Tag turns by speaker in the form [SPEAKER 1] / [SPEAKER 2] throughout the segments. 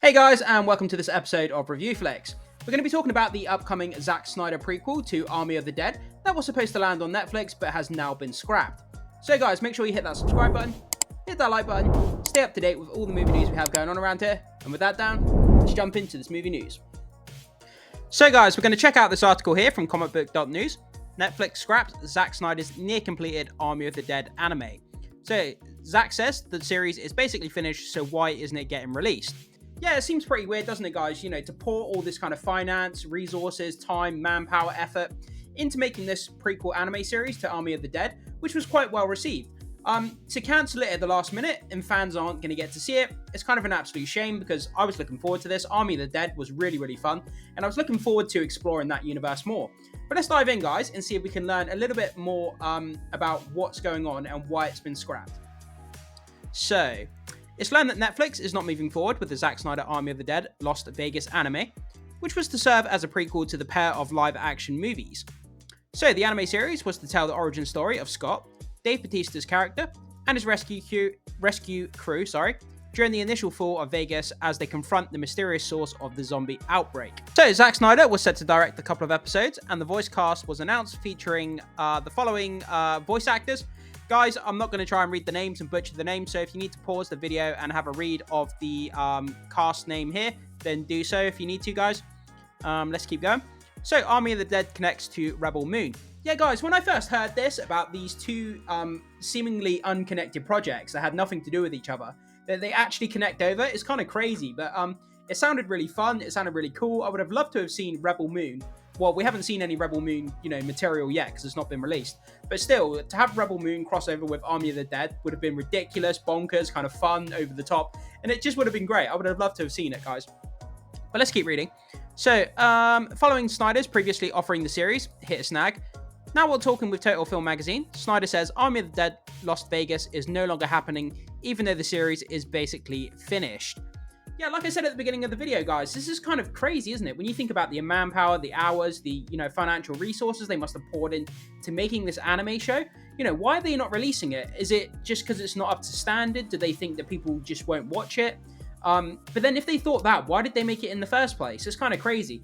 [SPEAKER 1] Hey guys, and welcome to this episode of Review Flicks. We're going to be talking about the upcoming Zack Snyder prequel to Army of the Dead that was supposed to land on Netflix but has now been scrapped. So guys, make sure you hit that subscribe button, hit that like button, stay up to date with all the movie news we have going on around here, and with that down, let's jump into this movie news. So guys, we're going to check out this article here from comicbook.news. Netflix scraps Zack Snyder's near-completed Army of the Dead anime. So, Zack says the series is basically finished, so why isn't it getting released? Yeah, it seems pretty weird, doesn't it, guys? You know, to pour all this kind of finance, resources, time, manpower, effort into making this prequel anime series to Army of the Dead, which was quite well received. To cancel it at the last minute and fans aren't going to get to see it, it's kind of an absolute shame because I was looking forward to this. Army of the Dead was really, really fun, and I was looking forward to exploring that universe more. But let's dive in, guys, and see if we can learn a little bit more about what's going on and why it's been scrapped. So, it's learned that Netflix is not moving forward with the Zack Snyder Army of the Dead Lost Vegas anime, which was to serve as a prequel to the pair of live-action movies. So, the anime series was to tell the origin story of Scott, Dave Bautista's character, and his rescue crew, during the initial fall of Vegas as they confront the mysterious source of the zombie outbreak. So, Zack Snyder was set to direct a couple of episodes, and the voice cast was announced featuring the following voice actors. Guys, I'm not going to try and read the names and butcher the names, so if you need to pause the video and have a read of the cast name here, then do so if you need to, guys. Let's keep going. So, Army of the Dead connects to Rebel Moon. Yeah, guys, when I first heard this about these two seemingly unconnected projects that had nothing to do with each other, that they actually connect over, it's kind of crazy, but it sounded really fun, it sounded really cool. I would have loved to have seen Rebel Moon. Well, we haven't seen any Rebel Moon, material yet because it's not been released. But still, to have Rebel Moon crossover with Army of the Dead would have been ridiculous, bonkers, kind of fun, over the top, and it just would have been great. I would have loved to have seen it, guys. But let's keep reading. So, following Snyder's previously offering the series hit a snag, now while talking with Total Film Magazine, Snyder says Army of the Dead Lost Vegas is no longer happening, even though the series is basically finished. Yeah, like I said at the beginning of the video, guys, this is kind of crazy, isn't it? When you think about the manpower, the hours, the, financial resources they must have poured into making this anime show. Why are they not releasing it? Is it just because it's not up to standard? Do they think that people just won't watch it? But then if they thought that, why did they make it in the first place? It's kind of crazy.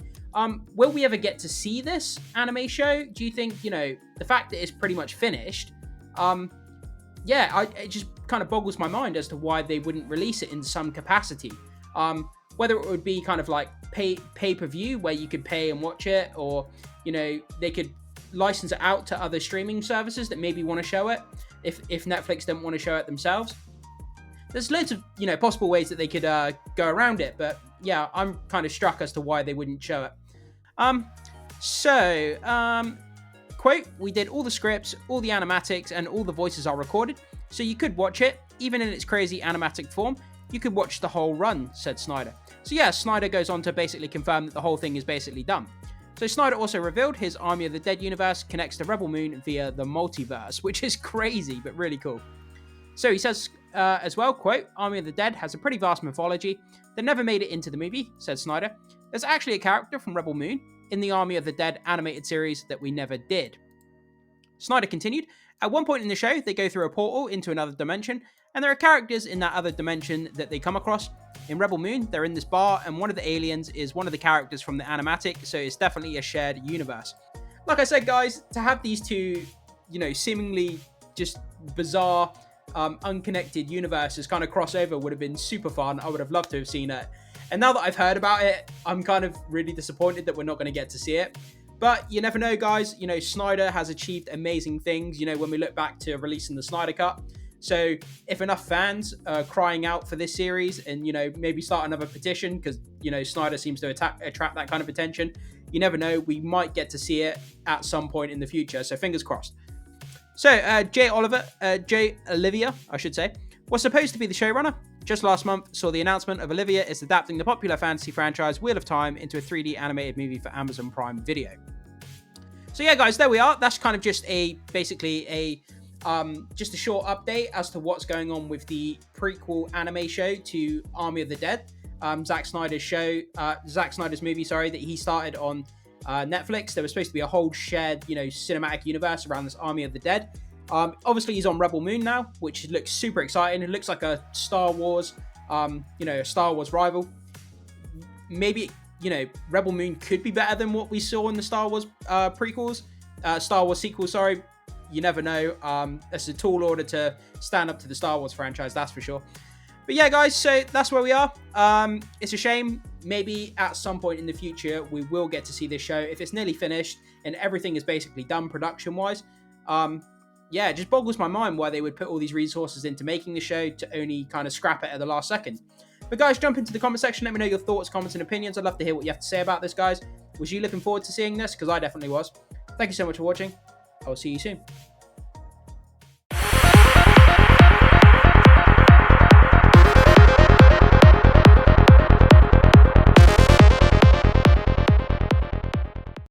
[SPEAKER 1] Will we ever get to see this anime show? Do you think, the fact that it's pretty much finished, it just kind of boggles my mind as to why they wouldn't release it in some capacity. Whether it would be kind of like pay-per-view where you could pay and watch it, or, they could license it out to other streaming services that maybe want to show it if Netflix don't want to show it themselves. There's loads of, possible ways that they could go around it, but yeah, I'm kind of struck as to why they wouldn't show it. Quote, we did all the scripts, all the animatics, and all the voices are recorded, so you could watch it, even in its crazy animatic form. You could watch the whole run, said Snyder. So yeah, Snyder goes on to basically confirm that the whole thing is basically done. So Snyder also revealed his Army of the Dead universe connects to Rebel Moon via the multiverse, which is crazy, but really cool. So he says as well, quote, Army of the Dead has a pretty vast mythology that never made it into the movie, said Snyder. There's actually a character from Rebel Moon in the Army of the Dead animated series that we never did. Snyder continued, at one point in the show, they go through a portal into another dimension, and there are characters in that other dimension that they come across. In Rebel Moon, they're in this bar, and one of the aliens is one of the characters from the animatic, so it's definitely a shared universe. Like I said, guys, to have these two, seemingly just bizarre, unconnected universes kind of cross over would have been super fun. I would have loved to have seen it. And now that I've heard about it, I'm kind of really disappointed that we're not going to get to see it. But you never know, guys. Snyder has achieved amazing things, when we look back to releasing the Snyder Cut. So if enough fans are crying out for this series and, maybe start another petition because, Snyder seems to attract that kind of attention, you never know. We might get to see it at some point in the future. So fingers crossed. So Jay Olivia, was supposed to be the showrunner. Just last month, saw the announcement of Olivia is adapting the popular fantasy franchise Wheel of Time into a 3D animated movie for Amazon Prime Video. So yeah, guys, there we are. That's kind of just basically a short update as to what's going on with the prequel anime show to Army of the Dead. Zack Snyder's movie, that he started on Netflix. There was supposed to be a whole shared, cinematic universe around this Army of the Dead. Obviously, he's on Rebel Moon now, which looks super exciting. It looks like a Star Wars rival. maybe, you know, Rebel Moon could be better than what we saw in the Star Wars prequels, Star Wars sequels, sorry. You never know. It's a tall order to stand up to the Star Wars franchise, that's for sure. But yeah, guys, so that's where we are. It's a shame. Maybe at some point in the future, we will get to see this show. If it's nearly finished and everything is basically done production-wise, yeah, it just boggles my mind why they would put all these resources into making the show to only kind of scrap it at the last second. But guys, jump into the comment section. Let me know your thoughts, comments, and opinions. I'd love to hear what you have to say about this, guys. Was you looking forward to seeing this? Because I definitely was. Thank you so much for watching. I will see you soon.